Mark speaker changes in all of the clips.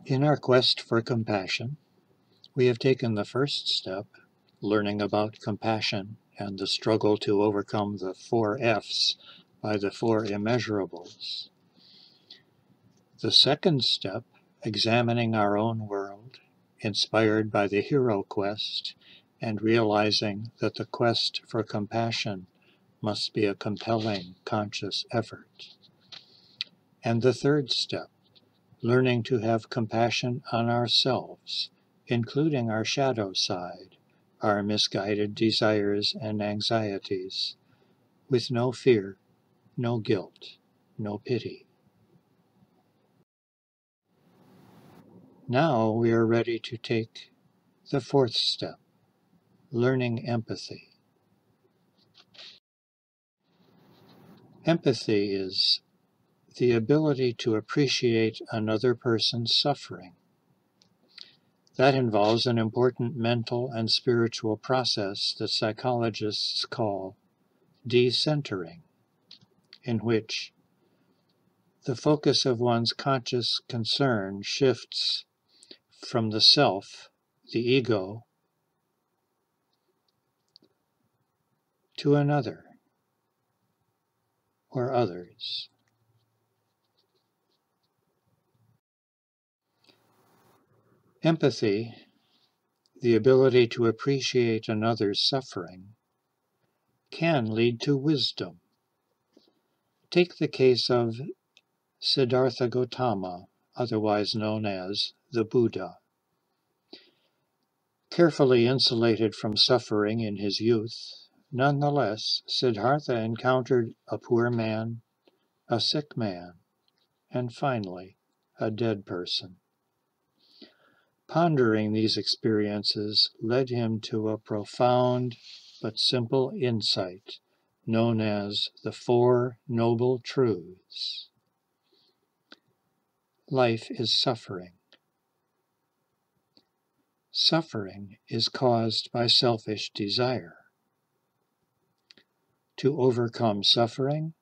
Speaker 1: In our quest for compassion, we have taken the first step, learning about compassion and the struggle to overcome the 4 F's by the 4 immeasurables. The second step, examining our own world, inspired by the hero quest, and realizing that the quest for compassion must be a compelling, conscious effort. And the third step, learning to have compassion on ourselves, including our shadow side, our misguided desires and anxieties, with no fear, no guilt, no pity. Now we are ready to take the fourth step, learning empathy. Empathy is the ability to appreciate another person's suffering. That involves an important mental and spiritual process that psychologists call decentering, in which the focus of one's conscious concern shifts from the self, the ego, to another or others. Empathy, the ability to appreciate another's suffering, can lead to wisdom. Take the case of Siddhartha Gautama, otherwise known as the Buddha. Carefully insulated from suffering in his youth, nonetheless, Siddhartha encountered a poor man, a sick man, and finally, a dead person. Pondering these experiences led him to a profound but simple insight known as the Four Noble Truths. Life is suffering. Suffering is caused by selfish desire. To overcome suffering,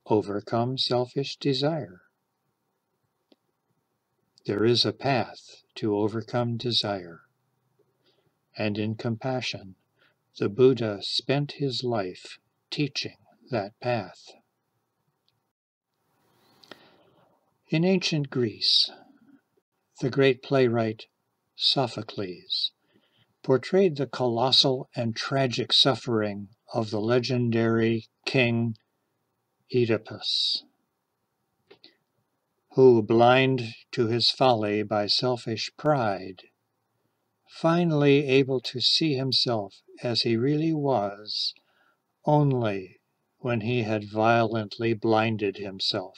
Speaker 1: overcome selfish desire. There is a path to overcome desire, and in compassion, the Buddha spent his life teaching that path. In ancient Greece, the great playwright Sophocles portrayed the colossal and tragic suffering of the legendary king Oedipus, who, blind to his folly by selfish pride, finally able to see himself as he really was only when he had violently blinded himself.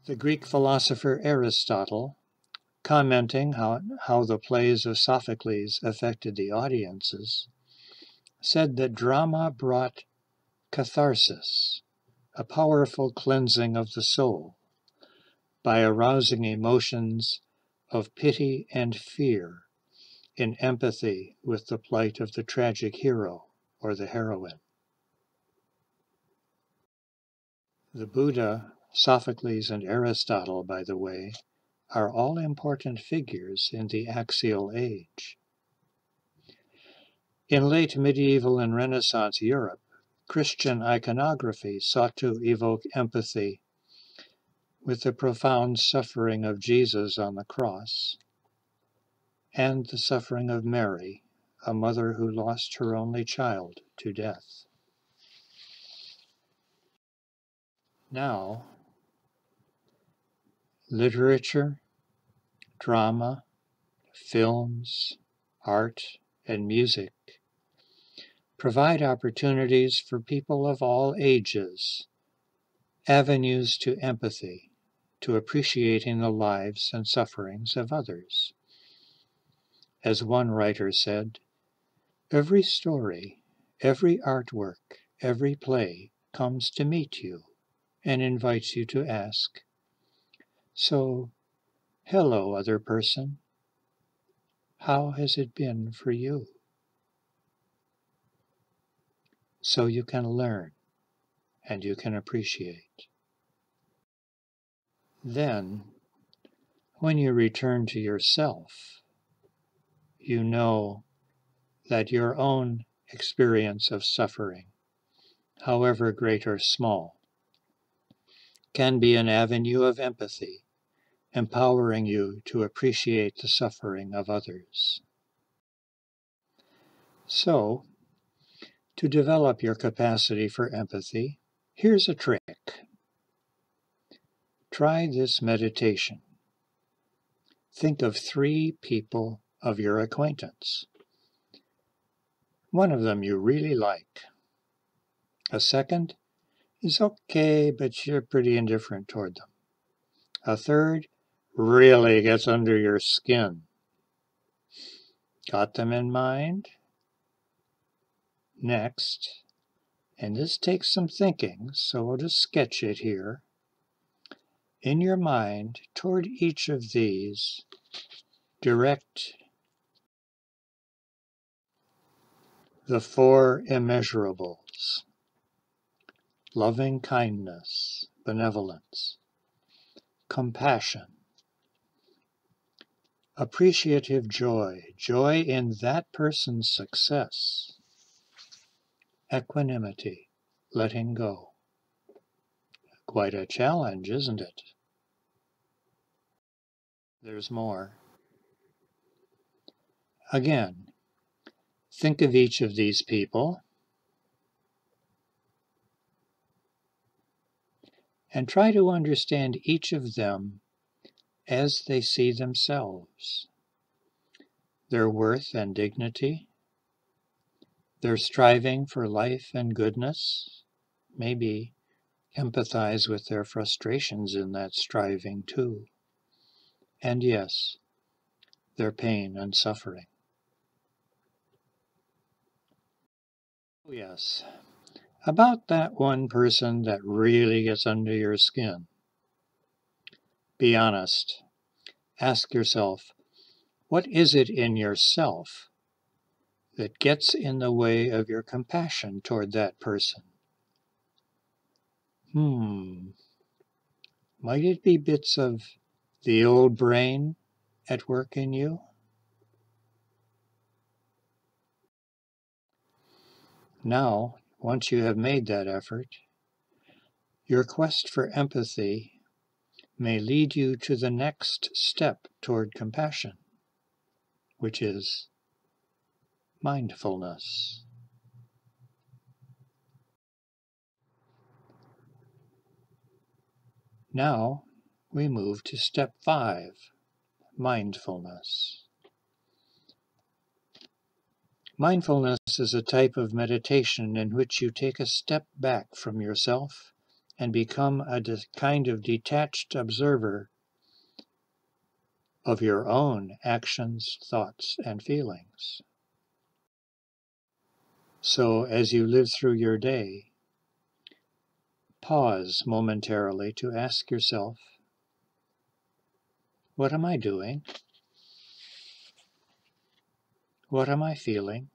Speaker 1: The Greek philosopher Aristotle, commenting how the plays of Sophocles affected the audiences, said that drama brought catharsis, a powerful cleansing of the soul, by arousing emotions of pity and fear in empathy with the plight of the tragic hero or the heroine. The Buddha, Sophocles, and Aristotle, by the way, are all important figures in the axial age. In late medieval and Renaissance Europe, Christian iconography sought to evoke empathy with the profound suffering of Jesus on the cross and the suffering of Mary, a mother who lost her only child to death. Now, literature, drama, films, art, and music provide opportunities for people of all ages, avenues to empathy, to appreciating the lives and sufferings of others. As one writer said, every story, every artwork, every play comes to meet you and invites you to ask, so, hello, other person, how has it been for you? So you can learn and you can appreciate. Then, when you return to yourself, you know that your own experience of suffering, however great or small, can be an avenue of empathy, empowering you to appreciate the suffering of others. So, to develop your capacity for empathy, here's a trick. Try this meditation. Think of 3 people of your acquaintance. One of them you really like. A second is okay, but you're pretty indifferent toward them. A third really gets under your skin. Got them in mind? Next, and this takes some thinking, so we'll just sketch it here. In your mind, toward each of these, direct the 4 immeasurables: loving kindness, benevolence, compassion, appreciative joy, joy in that person's success, equanimity, letting go. Quite a challenge, isn't it? There's more. Again, think of each of these people and try to understand each of them as they see themselves, their worth and dignity, their striving for life and goodness. Maybe empathize with their frustrations in that striving too. And yes, their pain and suffering. Oh yes, about that one person that really gets under your skin. Be honest. Ask yourself, what is it in yourself that gets in the way of your compassion toward that person? Might it be bits of the old brain at work in you? Now, once you have made that effort, your quest for empathy may lead you to the next step toward compassion, which is mindfulness. Now, we move to step 5, mindfulness. Mindfulness is a type of meditation in which you take a step back from yourself and become a kind of detached observer of your own actions, thoughts, and feelings. So as you live through your day, pause momentarily to ask yourself, what am I doing? What am I feeling?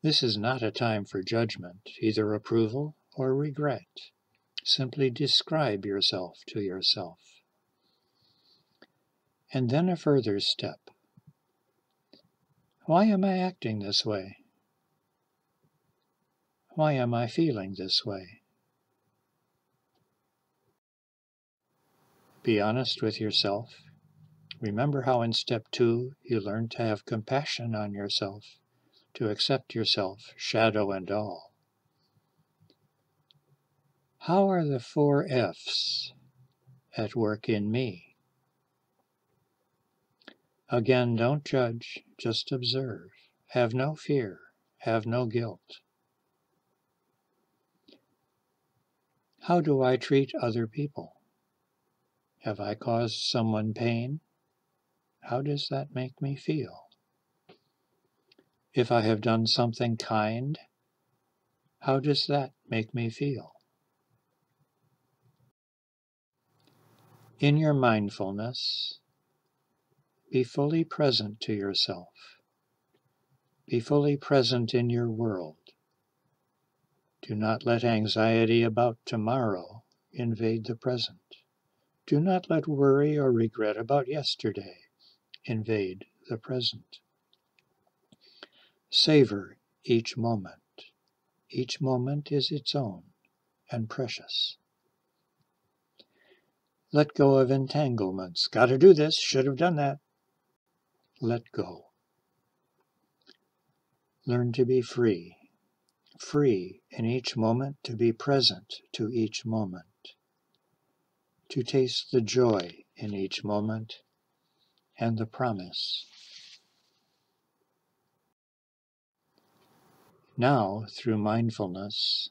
Speaker 1: This is not a time for judgment, either approval or regret. Simply describe yourself to yourself. And then a further step. Why am I acting this way? Why am I feeling this way? Be honest with yourself. Remember how in step 2 you learned to have compassion on yourself, to accept yourself, shadow and all. How are the 4 F's at work in me? Again, don't judge, just observe. Have no fear, have no guilt. How do I treat other people? Have I caused someone pain? How does that make me feel? If I have done something kind, how does that make me feel? In your mindfulness, be fully present to yourself. Be fully present in your world. Do not let anxiety about tomorrow invade the present. Do not let worry or regret about yesterday invade the present. Savor each moment. Each moment is its own and precious. Let go of entanglements. Gotta do this, should have done that. Let go. Learn to be free. Free in each moment, to be present to each moment. To taste the joy in each moment and the promise. Now, through mindfulness,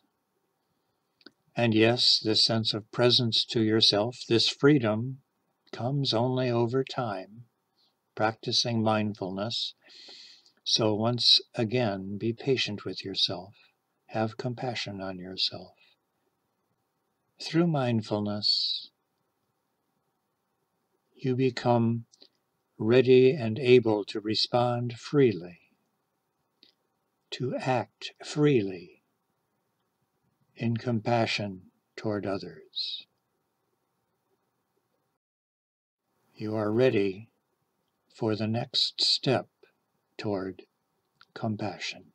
Speaker 1: and yes, this sense of presence to yourself, this freedom comes only over time, practicing mindfulness. So once again, be patient with yourself. Have compassion on yourself. Through mindfulness, you become ready and able to respond freely, to act freely in compassion toward others. You are ready for the next step toward compassion.